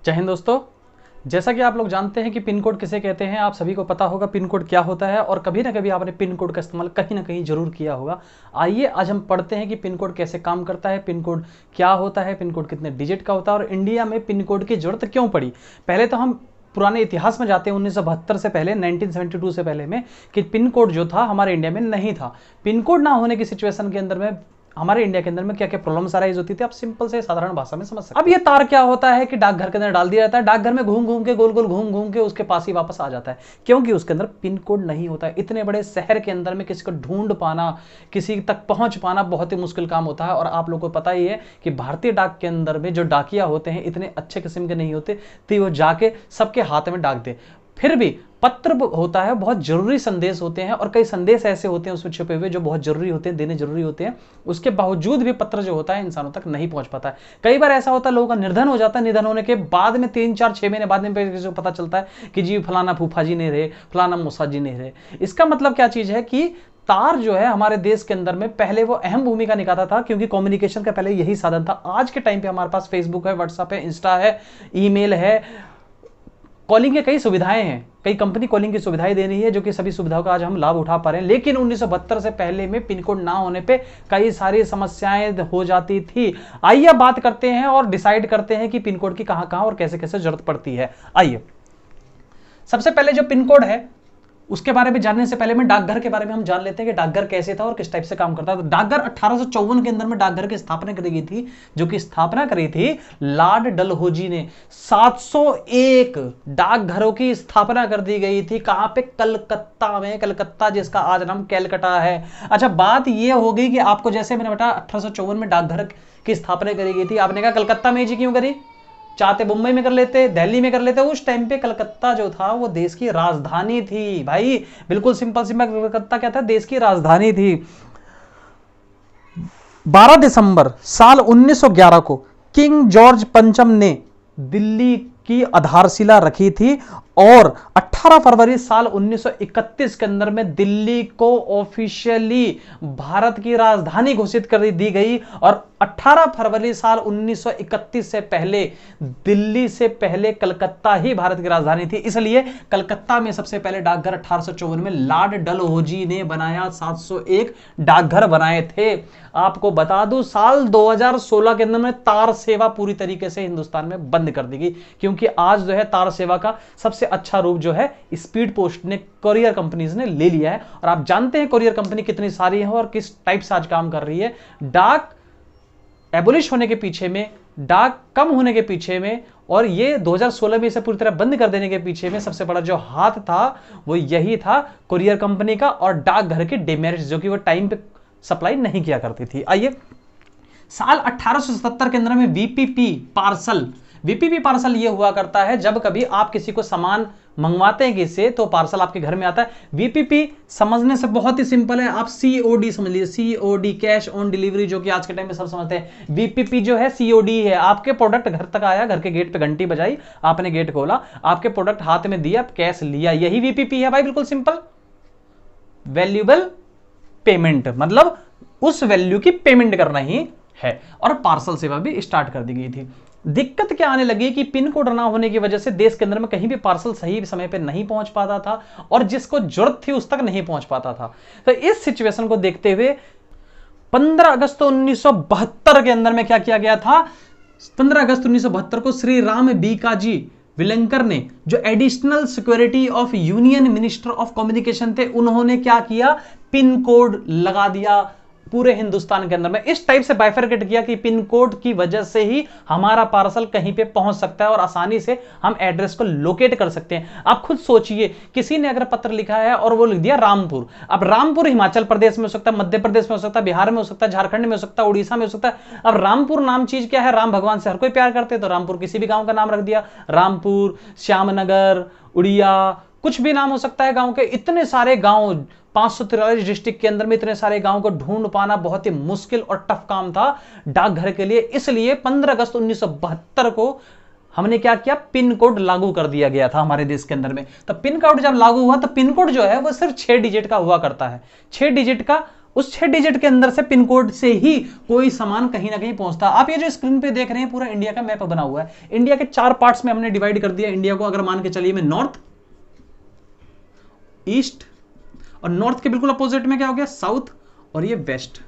जय हिंद दोस्तों। जैसा कि आप लोग जानते हैं कि पिन कोड किसे कहते हैं, आप सभी को पता होगा पिन कोड क्या होता है और कभी ना कभी आपने पिन कोड का इस्तेमाल कहीं ना कहीं जरूर किया होगा। आइए आज हम पढ़ते हैं कि पिन कोड कैसे काम करता है, पिन कोड क्या होता है, पिन कोड कितने डिजिट का होता है और इंडिया में पिन कोड की जरूरत क्यों पड़ी। पहले तो हम पुराने इतिहास में जाते हैं 1972 से पहले, 1972 से पहले में, कि पिन कोड जो था हमारे इंडिया में नहीं था। पिन कोड ना होने की सिचुएशन के अंदर में हमारे इंडिया के अंदर में क्या क्या प्रॉब्लम्स अराइज होती थी, आप सिंपल से साधारण भाषा में समझ सकते हैं। अब ये तार क्या होता है कि डाकघर के अंदर डाल दिया जाता है, डाकघर में घूम घूम के गोल गोल घूम घूम के उसके पास ही वापस आ जाता है, क्योंकि उसके अंदर पिन कोड नहीं होता है। इतने बड़े शहर के अंदर में किसी को ढूंढ पाना, किसी तक पहुंच पाना बहुत ही मुश्किल काम होता है। और आप लोगों को पता ही है कि भारतीय डाक के अंदर में जो डाकिया होते हैं इतने अच्छे किस्म के नहीं होते, तो वो जाके सबके हाथ में डाक दे। फिर भी पत्र होता है, बहुत जरूरी संदेश होते हैं और कई संदेश ऐसे होते हैं उसमें छुपे हुए जो बहुत जरूरी होते हैं, देने जरूरी होते हैं। उसके बावजूद भी पत्र जो होता है इंसानों तक नहीं पहुंच पाता है। कई बार ऐसा होता है लोगों का निर्धन हो जाता है, निधन होने के बाद में 3-4-6 महीने बाद में किसी को पता चलता है कि जी फलाना फूफा जी नहीं रहे, फलाना मूसा जी नहीं रहे। इसका मतलब क्या चीज है कि तार जो है हमारे देश के अंदर में पहले वो अहम भूमिका निभाता था, क्योंकि कम्युनिकेशन का पहले यही साधन था। आज के टाइम पे हमारे पास फेसबुक है, व्हाट्सएप है, इंस्टा है, ईमेल है, कॉलिंग के कई सुविधाएं हैं, कई कंपनी कॉलिंग की सुविधाएं दे रही है, जो कि सभी सुविधाओं का आज हम लाभ उठा पा रहे हैं। लेकिन 1972 से पहले में पिन कोड ना होने पे कई सारी समस्याएं हो जाती थी। आइए बात करते हैं और डिसाइड करते हैं कि पिन कोड की कहां कहां और कैसे कैसे जरूरत पड़ती है। आइए सबसे पहले जो पिन कोड है उसके बारे में जानने से पहले में डाकघर के बारे में हम जान लेते हैं कि डाकघर कैसे था और किस टाइप से काम करता था। डाकघर 1854 के अंदर में डाकघर की स्थापना करी गई थी, जो कि स्थापना करी थी लॉर्ड डलहौजी ने। 701 डाकघरों की स्थापना कर दी गई थी। कहां पे? कलकत्ता में। कलकत्ता जिसका आज नाम कैलकटा है। अच्छा, बात यह हो गई कि आपको जैसे मैंने बताया 1854 में डाकघर की स्थापना करी गई थी, आपने कहा कलकत्ता में जी क्यों करी, चाहते मुंबई में कर लेते, दिल्ली में कर लेते। उस टाइम पे कलकत्ता जो था वो देश की राजधानी थी भाई, बिल्कुल सिंपल सिंपल। कलकत्ता क्या था? देश की राजधानी थी। 12 दिसंबर साल 1911 को किंग जॉर्ज पंचम ने दिल्ली की आधारशिला रखी थी और 18 फरवरी साल 1931 के अंदर में दिल्ली को ऑफिशियली भारत की राजधानी घोषित कर दी गई। और 18 फरवरी साल 1931 से पहले दिल्ली से पहले कलकत्ता ही भारत की राजधानी थी, इसलिए कलकत्ता में सबसे पहले डाकघर 1854 में लॉर्ड डलहौजी ने बनाया। 701 डाकघर बनाए थे। आपको बता दूं साल 2016 के अंदर में तार सेवा पूरी तरीके से हिंदुस्तान में बंद कर दी गई, क्योंकि आज जो है तार सेवा का सबसे अच्छा रूप जो है स्पीड पोस्ट ने, कोरियर कंपनीज ने ले लिया है। और आप जानते हैं कोरियर कंपनी कितनी सारी है और किस टाइप से आज काम कर रही है। डाक एबोलिश होने के पीछे में, डाक कम होने के पीछे में और ये 2016 में इसे पूरी तरह बंद कर देने के पीछे में सबसे बड़ा जो हाथ था वो यही था कोरियर कंपनी का और डाकघर के डिमेरिट्स, जो कि वो टाइम पे सप्लाई नहीं किया करती थी। आइए साल 1877 के अंदर में वीपीपी पार्सल ये हुआ करता है जब कभी आप किसी को सामान मंगवाते हैं किसी से तो पार्सल आपके घर में आता है। वीपीपी समझने से बहुत ही सिंपल है, आप सीओडी समझ लीजिए, सीओडी कैश ऑन डिलीवरी, जो कि आज के टाइम में सब समझते हैं। वीपीपी जो है सीओडी है, आपके प्रोडक्ट घर तक आया, घर के गेट पे घंटी बजाई, आपने गेट खोला, आपके प्रोडक्ट हाथ में दिया, कैश लिया, यही वीपीपी है भाई, बिल्कुल सिंपल। वैल्यूएबल पेमेंट मतलब उस वैल्यू की पेमेंट करना ही है। और पार्सल सेवा भी स्टार्ट कर दी गई थी। दिक्कत क्या आने लगी कि पिन कोड ना होने की वजह से देश के अंदर में कहीं भी पार्सल सही समय पे नहीं पहुंच पाता था और जिसको जरूरत थी उस तक नहीं पहुंच पाता था। तो इस सिचुएशन को देखते हुए 15 अगस्त 1972 के अंदर में क्या किया गया था? 15 अगस्त 1972 को श्री राम बीकाजी विलंकर ने, जो additional security of union minister of communication थे, उन्होंने क्या किया? पिन कोड लगा दिया पूरे हिंदुस्तान के अंदर में। इस टाइप से बाइफरकेट किया कि पिन कोड की वजह से ही हमारा पार्सल कहीं पे पहुंच सकता है और आसानी से हम एड्रेस को लोकेट कर सकते हैं। आप खुद सोचिए, किसी ने अगर पत्र लिखा है और वो लिख दिया रामपुर, अब रामपुर हिमाचल प्रदेश में हो सकता है, मध्य प्रदेश में हो सकता है, बिहार में हो सकता है, झारखंड में हो सकता है, उड़ीसा में हो सकता है। अब रामपुर नाम चीज क्या है? राम भगवान से हर कोई प्यार करते हैं, तो रामपुर किसी भी गांव का नाम रख दिया, रामपुर, श्यामनगर, उड़िया, कुछ भी नाम हो सकता है गांव के। इतने सारे गांव, 543 डिस्ट्रिक्ट के अंदर में इतने सारे गांव को ढूंढ पाना बहुत ही मुश्किल और टफ काम था डाकघर के लिए। इसलिए 15 अगस्त 1972 को हमने क्या किया? पिन कोड लागू कर दिया गया था हमारे देश के अंदर में। तो पिन कोड जब लागू हुआ तो पिन कोड जो है वो सिर्फ 6 डिजिट का हुआ करता है, 6 डिजिट का उस 6 डिजिट के अंदर से पिन कोड से ही कोई सामान कहीं ना कहीं पहुंचता है। आप ये जो स्क्रीन पे देख रहे हैं पूरा इंडिया का मैप बना हुआ है। इंडिया के 4 पार्ट्स में हमने डिवाइड कर दिया इंडिया को। अगर मान के चलिए मैं नॉर्थ, ईस्ट, और नॉर्थ के बिल्कुल अपोजिट में क्या हो गया साउथ, और ये वेस्ट।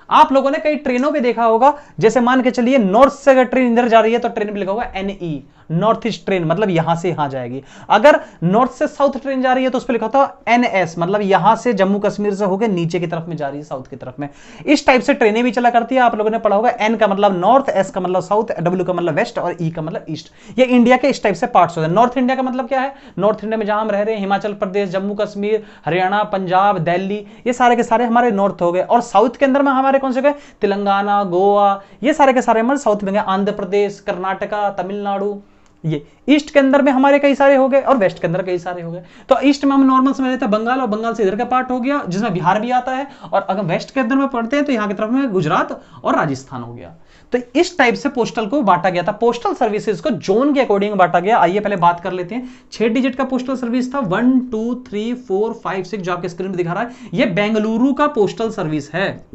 आप लोगों ने कई ट्रेनों पे देखा होगा, जैसे मान के चलिए नॉर्थ से अगर ट्रेन इधर जा रही है तो ट्रेन पे लिखा होगा NE, नॉर्थ ईस्ट ट्रेन, मतलब यहां से यहां जाएगी। अगर नॉर्थ से साउथ ट्रेन जा रही है तो उस पर लिखा होता है NS, मतलब यहां से जम्मू कश्मीर से होकर नीचे की तरफ में जा रही है, साउथ की तरफ में। इस टाइप से ट्रेनें भी चला करती है। आप लोगों ने पढ़ा होगा N का मतलब नॉर्थ, S का मतलब साउथ, W का मतलब वेस्ट और E का मतलब ईस्ट। ये इंडिया के इस टाइप से पार्ट्स होते हैं। नॉर्थ इंडिया का मतलब क्या है? नॉर्थ इंडिया में जहां हम रह रहे हैं, हिमाचल प्रदेश, जम्मू कश्मीर, हरियाणा, पंजाब, दिल्ली, ये सारे के सारे हमारे नॉर्थ हो गए। और साउथ के अंदर में हमारे कौन से गए? तेलंगाना, गोवा, ये सारे के सारे हमारे साउथ में गए। आंध्र प्रदेश, कर्नाटका, तमिलनाडु। ये ईस्ट के अंदर में हमारे कई सारे हो गए और वेस्ट के अंदर कई सारे हो गए। तो ईस्ट में हम नॉर्मल समझ लेते हैं बंगाल, और बंगाल से इधर का पार्ट हो गया जिसमें बिहार भी आता है। और अगर वेस्ट के अंदर में पढ़ते हैं तो यहाँ की तरफ में गुजरात और राजस्थान हो गया। तो इस टाइप से पोस्टल को बांटा गया था। पोस्टल सर्विसेज को जोन के अकॉर्डिंग बांटा गया। आइए पहले बात कर लेते हैं। 6 डिजिट का पोस्टल सर्विस था, 1 2 3 4 5 6 जो आपके स्क्रीन पर दिखा रहा है, ये बेंगलुरु का पोस्टल सर्विस है।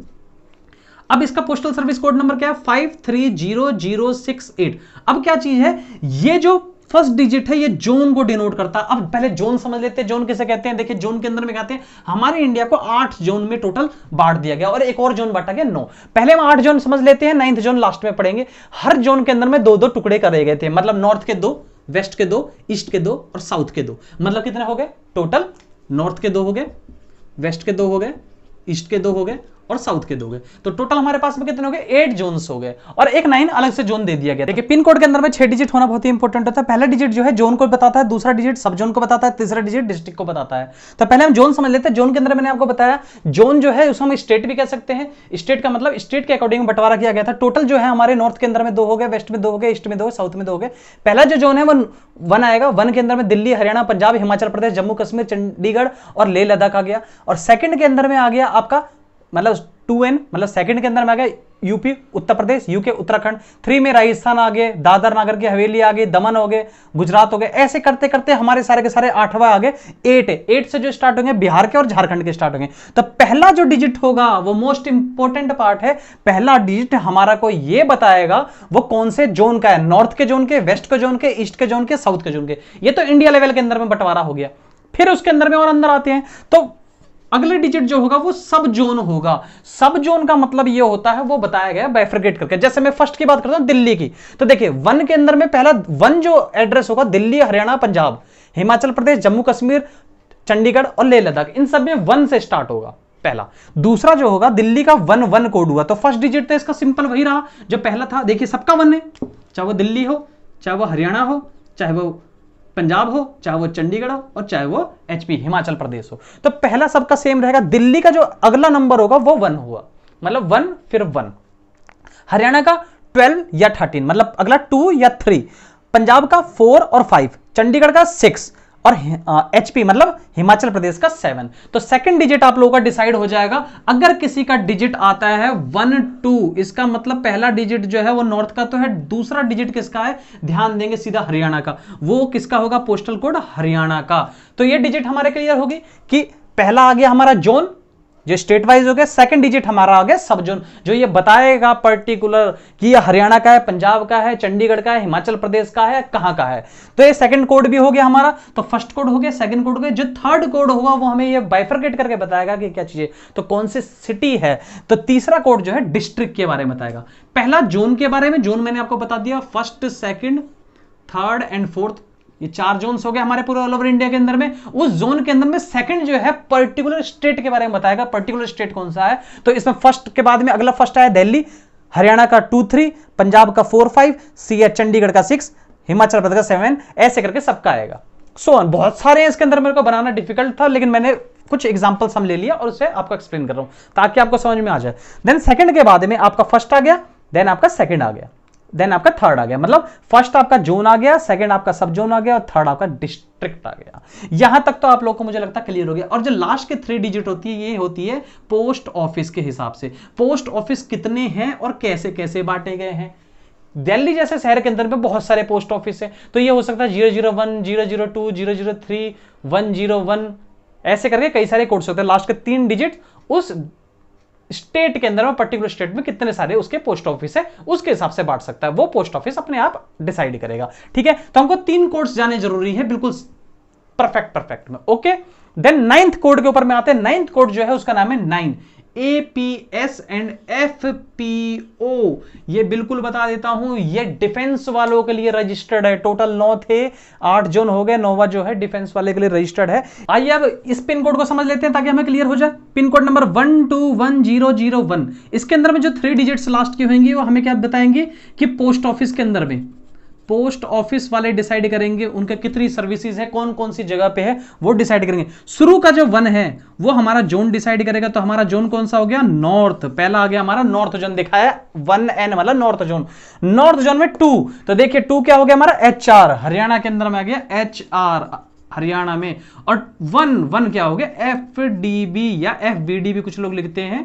अब इसका पोस्टल सर्विस कोड नंबर क्या है? 530068। अब क्या चीज है, ये जो फर्स्ट डिजिट है ये जोन को डिनोट करता है। अब पहले जोन समझ लेते हैं, जोन किसे कहते हैं। देखिए जोन के अंदर में कहते हैं, हमारे इंडिया को 8 जोन में टोटल बांट दिया गया और एक और जोन बांटा गया 9। पहले हम 8 जोन समझ लेते हैं, 9th जोन लास्ट में पढ़ेंगे। हर जोन के अंदर में 2-2 टुकड़े करे गए थे, मतलब नॉर्थ के 2, वेस्ट के 2, ईस्ट के 2 और साउथ के 2। मतलब कितने हो गए टोटल? नॉर्थ के 2 हो गए, वेस्ट के 2 हो गए, ईस्ट के 2 हो गए और साउथ के 2 गए। तो टोटल हमारे पास में कितने हो गए? 8 जोन्स हो गए और एक 9 अलग से जोन दे दिया गया। देखिए पिन कोड के अंदर में 6 डिजिट होना बहुत ही इंपॉर्टेंट होता है। पहला डिजिट जो है जोन को बताता है, दूसरा डिजिट सब जोन को बताता है, तीसरा डिजिट डिस्ट्रिक्ट को बताता है। तो पहले हम जोन समझ लेते हैं। जोन के अंदर मैंने आपको बताया, जोन जो है उसको हम स्टेट भी कह सकते हैं। स्टेट का मतलब स्टेट के अकॉर्डिंग बंटवारा किया गया था। टोटल जो है हमारे नॉर्थ के अंदर में 2 हो गए, वेस्ट में 2 हो गए, ईस्ट में 2, साउथ में 2 हो गए। पहला जो जोन है वो 1 आएगा। 1 के अंदर में दिल्ली, हरियाणा, पंजाब, हिमाचल प्रदेश, जम्मू कश्मीर, चंडीगढ़ और लेह लद्दाख आ गया। और सेकंड के अंदर में आ गया आपका मतलब 2N, मतलब सेकंड के अंदर में आ गया यूपी, उत्तर प्रदेश, यूके, उत्तराखंड। 3 में राजस्थान आ गए, दादर नगर की हवेली आ गई, दमन हो गए, गुजरात हो गए। ऐसे करते करते हमारे सारे के सारे 8वां आ गए। 8 से जो स्टार्ट होंगे बिहार के और झारखंड के स्टार्ट होंगे। तो पहला जो डिजिट होगा वो मोस्ट इंपॉर्टेंट पार्ट है। पहला डिजिट हमारा को ये बताएगा वो कौन से जोन का है, नॉर्थ के जोन के, वेस्ट के जोन के, ईस्ट के जोन के, साउथ के जोन के। ये तो इंडिया लेवल के अंदर में बंटवारा हो गया। फिर उसके अंदर में और अंदर आते हैं तो अगले डिजिट जो होगा वो सब जोन होगा। सब जोन का मतलब ये होता है वो बताया गया बाइफरकेट करके। जैसे मैं फर्स्ट की बात करता हूं दिल्ली की, तो देखिए 1 के अंदर में पहला 1 जो एड्रेस होगा दिल्ली, हरियाणा, पंजाब, हिमाचल प्रदेश, जम्मू कश्मीर, चंडीगढ़ और लेह लद्दाख, इन सब में 1 से स्टार्ट होगा पहला। दूसरा जो होगा दिल्ली का 1-1 कोड हुआ, तो फर्स्ट डिजिट तो इसका सिंपल वही रहा जो पहला था। देखिए सबका 1 है, चाहे वो दिल्ली हो, चाहे वो हरियाणा हो, चाहे वो पंजाब हो, चाहे वो चंडीगढ़ हो और चाहे वो HP हिमाचल प्रदेश हो। तो पहला सबका सेम रहेगा। दिल्ली का जो अगला नंबर होगा वो 1 हुआ, मतलब 1 फिर 1। हरियाणा का 12 या 13, मतलब अगला 2 या 3। पंजाब का 4 और 5, चंडीगढ़ का 6 और HP मतलब हिमाचल प्रदेश का 7। तो सेकंड डिजिट आप लोगों का डिसाइड हो जाएगा। अगर किसी का डिजिट आता है 1 2, इसका मतलब पहला डिजिट जो है वो नॉर्थ का तो है, दूसरा डिजिट किसका है? ध्यान देंगे सीधा हरियाणा का। वो किसका होगा? पोस्टल कोड हरियाणा का। तो ये डिजिट हमारे क्लियर होगी कि पहला आ गया हमारा जोन जो स्टेट वाइज हो गया, सेकंड डिजिट हमारा आ गया सब जोन, जो ये बताएगा पर्टिकुलर कि ये हरियाणा का है, पंजाब का है, चंडीगढ़ का है, हिमाचल प्रदेश का है, कहां का है। तो ये सेकंड कोड भी हो गया हमारा। तो फर्स्ट कोड हो गया, सेकंड कोड हो गया। जो थर्ड कोड होगा वो हमें ये बाइफरकेट करके बताएगा कि क्या चीज है, तो कौन सी सिटी है। तो तीसरा कोड जो है डिस्ट्रिक्ट के बारे में बताएगा। पहला जोन के बारे में, जोन मैंने आपको बता दिया, first, second, third and fourth, ये 4 जोन्स हो गए हमारे पूरे ऑल ओवर इंडिया के अंदर में। उस जोन के अंदर में सेकंड जो है पर्टिकुलर स्टेट के बारे में बताएगा, पर्टिकुलर स्टेट कौन सा है। तो इसमें फर्स्ट के बाद में अगला फर्स्ट आया दिल्ली, हरियाणा का 2 3, पंजाब का 4 5, सी चंडीगढ़ का 6, हिमाचल प्रदेश का 7, ऐसे करके सबका आएगा। सो बहुत सारे हैं इसके अंदर, मेरे को बनाना डिफिकल्ट था, लेकिन मैंने कुछ एग्जांपल्स हम ले लिया और उसे आपको एक्सप्लेन कर रहा हूं ताकि आपको समझ में आ जाए। देन सेकंड के बाद में आपका फर्स्ट आ गया, देन आपका सेकंड आ गया, देन आपका थर्ड आ गया। मतलब फर्स्ट आपका जोन आ गया, सेकंड आपका सब जोन आ गया और थर्ड आपका डिस्ट्रिक्ट आ गया। यहां तक तो आप लोग को मुझे लगता है क्लियर हो गया। और जो लास्ट के 3 डिजिट होती है ये होती है पोस्ट ऑफिस के हिसाब से। पोस्ट ऑफिस कितने हैं और कैसे कैसे बांटे गए हैं। दिल्ली जैसे शहर के अंदर में बहुत सारे पोस्ट ऑफिस है, तो ये हो सकता है 001, 002, 003, 101, ऐसे करके कई सारे कोड्स होते हैं। लास्ट के 3 डिजिट उस स्टेट के अंदर में, पर्टिकुलर स्टेट में कितने सारे उसके पोस्ट ऑफिस है, उसके हिसाब से बांट सकता है। वो पोस्ट ऑफिस अपने आप डिसाइड करेगा। ठीक है, तो हमको 3 कोड्स जाने जरूरी है, बिल्कुल परफेक्ट में। ओके, देन 9th कोड के ऊपर में आते हैं। 9th कोड जो है उसका नाम है 9 APS एंड FPO। ये बिल्कुल बता देता हूं, ये डिफेंस वालों के लिए रजिस्टर्ड है। टोटल 9 थे, 8 जोन हो गए, 9वां जो है डिफेंस वाले के लिए रजिस्टर्ड है। आइए अब इस पिन कोड को समझ लेते हैं ताकि हमें क्लियर हो जाए। पिन कोड नंबर 121001, इसके अंदर में जो 3 डिजिट्स लास्ट की होंगी वो हमें क्या बताएंगे कि पोस्ट ऑफिस के अंदर में पोस्ट ऑफिस वाले डिसाइड करेंगे उनके कितनी सर्विसेज है, कौन कौन सी जगह पे है, वो डिसाइड करेंगे। शुरू का जो 1 है वो हमारा जोन डिसाइड करेगा। तो हमारा जोन कौन सा हो गया? नॉर्थ। पहला आ गया हमारा नॉर्थ जोन, दिखाया 1N वाला नॉर्थ जोन। नॉर्थ जोन में 2, तो देखिए 2 क्या हो गया हमारा? HR, हरियाणा के अंदर में आ गया HR, हरियाणा में। और 1 क्या हो गया? FDB या FBD भी कुछ लोग लिखते हैं।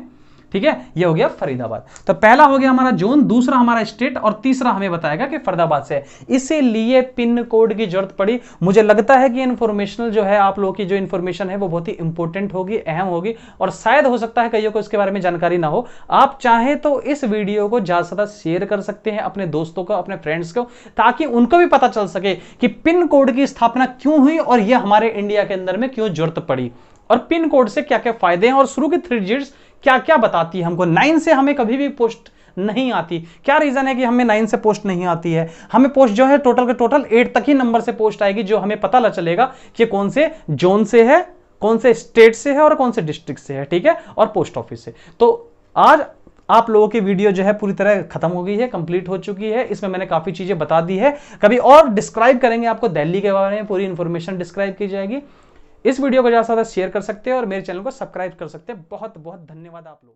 ठीक है, ये हो गया फरीदाबाद। तो पहला हो गया हमारा जोन, दूसरा हमारा स्टेट, और तीसरा हमें बताएगा कि फरीदाबाद से है। इसीलिए पिन कोड की जरूरत पड़ी। मुझे लगता है कि इन्फॉर्मेशनल जो है, आप लोगों की जो इन्फॉर्मेशन है वो बहुत ही इंपॉर्टेंट होगी, अहम होगी, और शायद हो सकता है कईयों को इसके बारे में जानकारी ना हो। आप चाहें तो इस वीडियो को ज्यादा से ज्यादा शेयर कर सकते हैं अपने दोस्तों को, अपने फ्रेंड्स को, ताकि उनको भी पता चल सके कि पिन कोड की स्थापना क्यों हुई और यह हमारे इंडिया के अंदर में क्यों जरूरत पड़ी, और पिन कोड से क्या क्या फायदे हैं, और शुरू की 3 डिजिट्स क्या क्या बताती है हमको। 9 से हमें कभी भी पोस्ट नहीं आती। क्या रीजन है कि हमें 9 से पोस्ट नहीं आती है? हमें पोस्ट जो है टोटल के टोटल 8 तक ही नंबर से पोस्ट आएगी, जो हमें पता लग चलेगा कि कौन से जोन से है, कौन से स्टेट से है और कौन से डिस्ट्रिक्ट से है। ठीक है, और पोस्ट ऑफिस से। तो आज आप लोगों की वीडियो जो है पूरी तरह खत्म हो गई है, कंप्लीट हो चुकी है। इसमें मैंने काफी चीजें बता दी है। कभी और डिस्क्राइब करेंगे आपको दिल्ली के बारे में, पूरी इंफॉर्मेशन डिस्क्राइब की जाएगी। इस वीडियो को ज्यादा से ज्यादा शेयर कर सकते हैं और मेरे चैनल को सब्सक्राइब कर सकते हैं। बहुत बहुत धन्यवाद आप लोग।